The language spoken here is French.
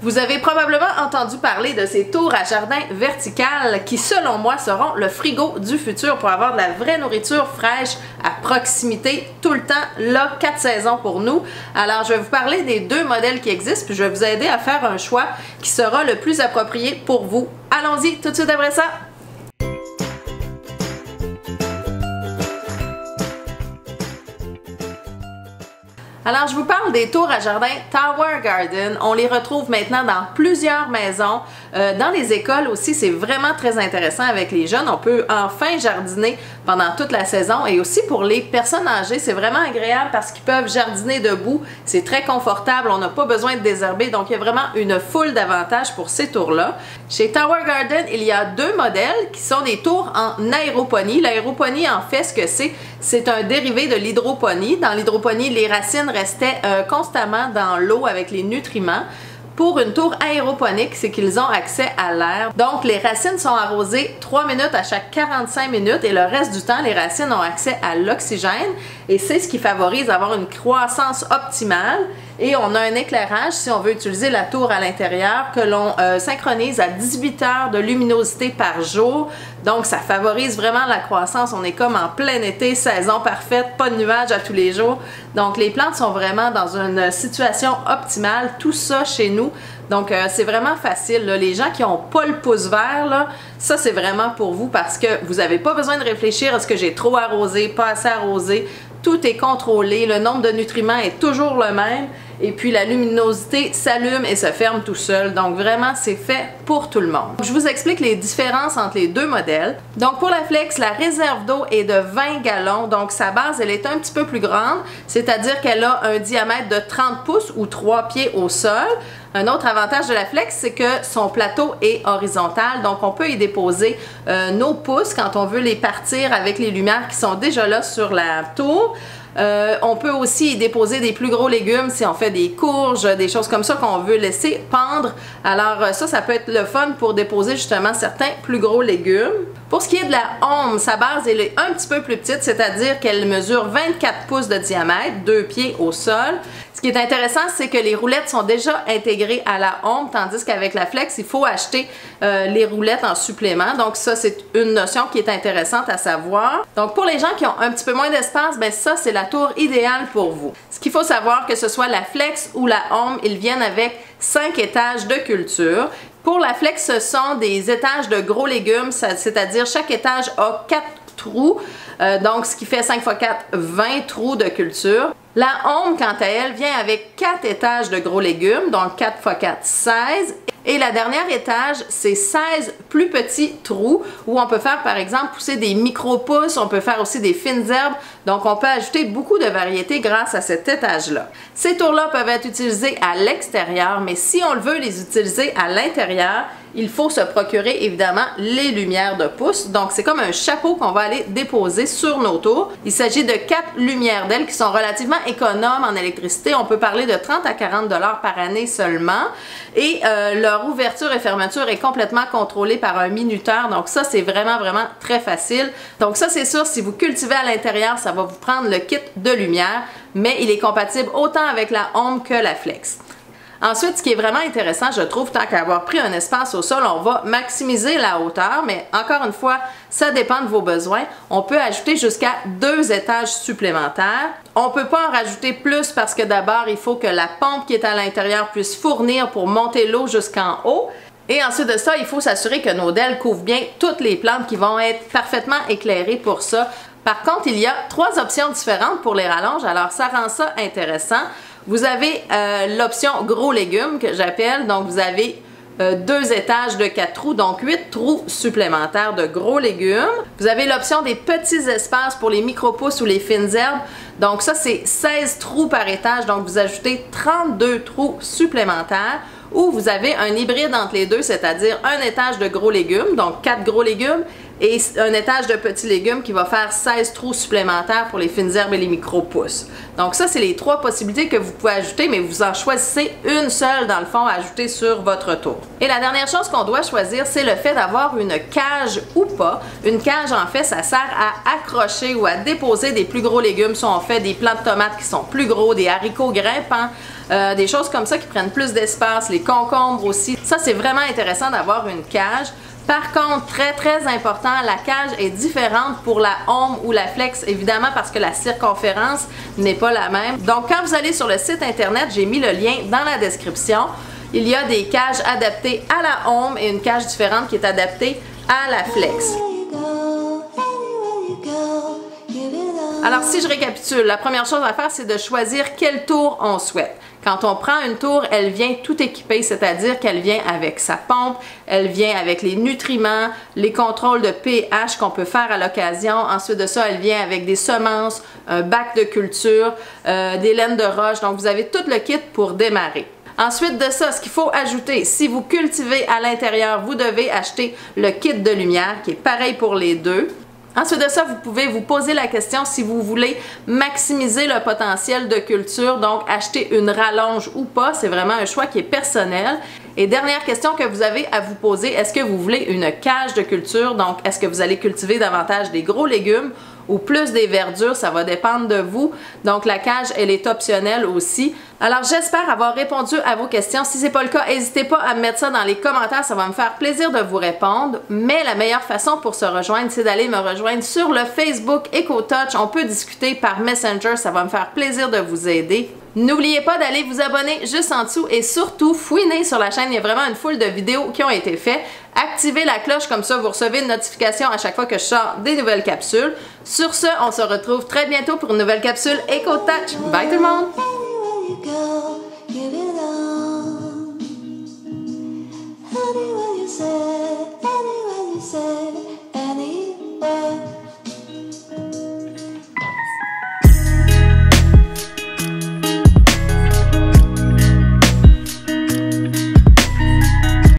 Vous avez probablement entendu parler de ces tours à jardin verticales qui, selon moi, seront le frigo du futur pour avoir de la vraie nourriture fraîche à proximité tout le temps, là, 4 saisons pour nous. Alors, je vais vous parler des 2 modèles qui existent, puis je vais vous aider à faire un choix qui sera le plus approprié pour vous. Allons-y tout de suite après ça! Alors, je vous parle des tours à jardin Tower Garden. On les retrouve maintenant dans plusieurs maisons. Dans les écoles aussi, c'est vraiment très intéressant avec les jeunes. On peut enfin jardiner pendant toute la saison. Et aussi pour les personnes âgées, c'est vraiment agréable parce qu'ils peuvent jardiner debout. C'est très confortable, on n'a pas besoin de désherber. Donc, il y a vraiment une foule d'avantages pour ces tours-là. Chez Tower Garden, il y a 2 modèles qui sont des tours en aéroponie. L'aéroponie, en fait, ce que c'est un dérivé de l'hydroponie. Dans l'hydroponie, les racines restaient constamment dans l'eau avec les nutriments. Pour une tour aéroponique, c'est qu'ils ont accès à l'air. Donc, les racines sont arrosées 3 minutes à chaque 45 minutes et le reste du temps, les racines ont accès à l'oxygène et c'est ce qui favorise d'avoir une croissance optimale. Et on a un éclairage, si on veut utiliser la tour à l'intérieur, que l'on synchronise à 18 heures de luminosité par jour. Donc, ça favorise vraiment la croissance. On est comme en plein été, saison parfaite, pas de nuages à tous les jours. Donc, les plantes sont vraiment dans une situation optimale. Tout ça chez nous. Donc, c'est vraiment facile, là. Les gens qui n'ont pas le pouce vert, là, ça, c'est vraiment pour vous parce que vous n'avez pas besoin de réfléchir à ce que j'ai trop arrosé, pas assez arrosé. Tout est contrôlé. Le nombre de nutriments est toujours le même. Et puis la luminosité s'allume et se ferme tout seul. Donc vraiment, c'est fait pour tout le monde. Je vous explique les différences entre les 2 modèles. Donc pour la Flex, la réserve d'eau est de 20 gallons. Donc sa base, elle est un petit peu plus grande. C'est-à-dire qu'elle a un diamètre de 30 pouces ou 3 pieds au sol. Un autre avantage de la Flex, c'est que son plateau est horizontal. Donc on peut y déposer nos pousses quand on veut les partir avec les lumières qui sont déjà là sur la tour. On peut aussi y déposer des plus gros légumes si on fait des courges, des choses comme ça qu'on veut laisser pendre. Alors ça peut être le fun pour déposer justement certains plus gros légumes. Pour ce qui est de la Home, sa base elle est un petit peu plus petite, c'est-à-dire qu'elle mesure 24 pouces de diamètre, 2 pieds au sol. Ce qui est intéressant, c'est que les roulettes sont déjà intégrées à la Home, tandis qu'avec la Flex, il faut acheter les roulettes en supplément. Donc ça, c'est une notion qui est intéressante à savoir. Donc pour les gens qui ont un petit peu moins d'espace, ben ça, c'est la tour idéale pour vous. Ce qu'il faut savoir, que ce soit la Flex ou la Home, ils viennent avec 5 étages de culture. Pour la Flex, ce sont des étages de gros légumes, c'est-à-dire chaque étage a 4 trous, donc ce qui fait 5 x 4, 20 trous de culture. La Home, quant à elle, vient avec 4 étages de gros légumes, donc 4 x 4, 16. Et la dernière étage, c'est 16 plus petits trous où on peut faire, par exemple, pousser des micro-pousses, on peut faire aussi des fines herbes. Donc, on peut ajouter beaucoup de variétés grâce à cet étage-là. Ces tours-là peuvent être utilisés à l'extérieur, mais si on veut les utiliser à l'intérieur, il faut se procurer évidemment les lumières de pouce. Donc, c'est comme un chapeau qu'on va aller déposer sur nos tours. Il s'agit de 4 lumières d'ailes qui sont relativement économes en électricité. On peut parler de 30 à 40 $ par année seulement. Et leur ouverture et fermeture est complètement contrôlée par un minuteur. Donc, ça, c'est vraiment très facile. Donc, ça, c'est sûr, si vous cultivez à l'intérieur, ça va vous prendre le kit de lumière. Mais il est compatible autant avec la Home que la Flex. Ensuite, ce qui est vraiment intéressant, je trouve, tant qu'à avoir pris un espace au sol, on va maximiser la hauteur, mais encore une fois, ça dépend de vos besoins. On peut ajouter jusqu'à 2 étages supplémentaires. On ne peut pas en rajouter plus parce que d'abord, il faut que la pompe qui est à l'intérieur puisse fournir pour monter l'eau jusqu'en haut. Et ensuite de ça, il faut s'assurer que nos dalles couvrent bien toutes les plantes qui vont être parfaitement éclairées pour ça. Par contre, il y a 3 options différentes pour les rallonges, alors ça rend ça intéressant. Vous avez l'option gros légumes que j'appelle, donc vous avez 2 étages de 4 trous, donc 8 trous supplémentaires de gros légumes. Vous avez l'option des petits espaces pour les micro-pousses ou les fines herbes, donc ça c'est 16 trous par étage, donc vous ajoutez 32 trous supplémentaires. Ou vous avez un hybride entre les deux, c'est-à-dire un étage de gros légumes, donc 4 gros légumes, et un étage de petits légumes qui va faire 16 trous supplémentaires pour les fines herbes et les micro-pousses. Donc ça, c'est les 3 possibilités que vous pouvez ajouter, mais vous en choisissez une seule dans le fond à ajouter sur votre tour. Et la dernière chose qu'on doit choisir, c'est le fait d'avoir une cage ou pas. Une cage, en fait, ça sert à accrocher ou à déposer des plus gros légumes. Si on fait des plants de tomates qui sont plus gros, des haricots grimpants, des choses comme ça qui prennent plus d'espace, les concombres aussi. Ça, c'est vraiment intéressant d'avoir une cage. Par contre, très important, la cage est différente pour la home ou la flex, évidemment parce que la circonférence n'est pas la même. Donc, quand vous allez sur le site internet, j'ai mis le lien dans la description. Il y a des cages adaptées à la home et une cage différente qui est adaptée à la flex. Alors, si je récapitule, la première chose à faire, c'est de choisir quel tour on souhaite. Quand on prend une tour, elle vient tout équipée, c'est-à-dire qu'elle vient avec sa pompe, elle vient avec les nutriments, les contrôles de pH qu'on peut faire à l'occasion. Ensuite de ça, elle vient avec des semences, un bac de culture, des laines de roche. Donc, vous avez tout le kit pour démarrer. Ensuite de ça, ce qu'il faut ajouter, si vous cultivez à l'intérieur, vous devez acheter le kit de lumière qui est pareil pour les deux. Ensuite de ça, vous pouvez vous poser la question si vous voulez maximiser le potentiel de culture, donc acheter une rallonge ou pas, c'est vraiment un choix qui est personnel. Et dernière question que vous avez à vous poser, est-ce que vous voulez une cage de culture? Donc, est-ce que vous allez cultiver davantage des gros légumes ou plus des verdures? Ça va dépendre de vous. Donc, la cage, elle est optionnelle aussi. Alors, j'espère avoir répondu à vos questions. Si ce n'est pas le cas, n'hésitez pas à me mettre ça dans les commentaires. Ça va me faire plaisir de vous répondre. Mais la meilleure façon pour se rejoindre, c'est d'aller me rejoindre sur le Facebook EcoTouch. On peut discuter par Messenger. Ça va me faire plaisir de vous aider. N'oubliez pas d'aller vous abonner juste en dessous et surtout fouiner sur la chaîne. Il y a vraiment une foule de vidéos qui ont été faites. Activez la cloche, comme ça vous recevez une notification à chaque fois que je sors des nouvelles capsules. Sur ce, on se retrouve très bientôt pour une nouvelle capsule EcoTouch. Bye tout le monde!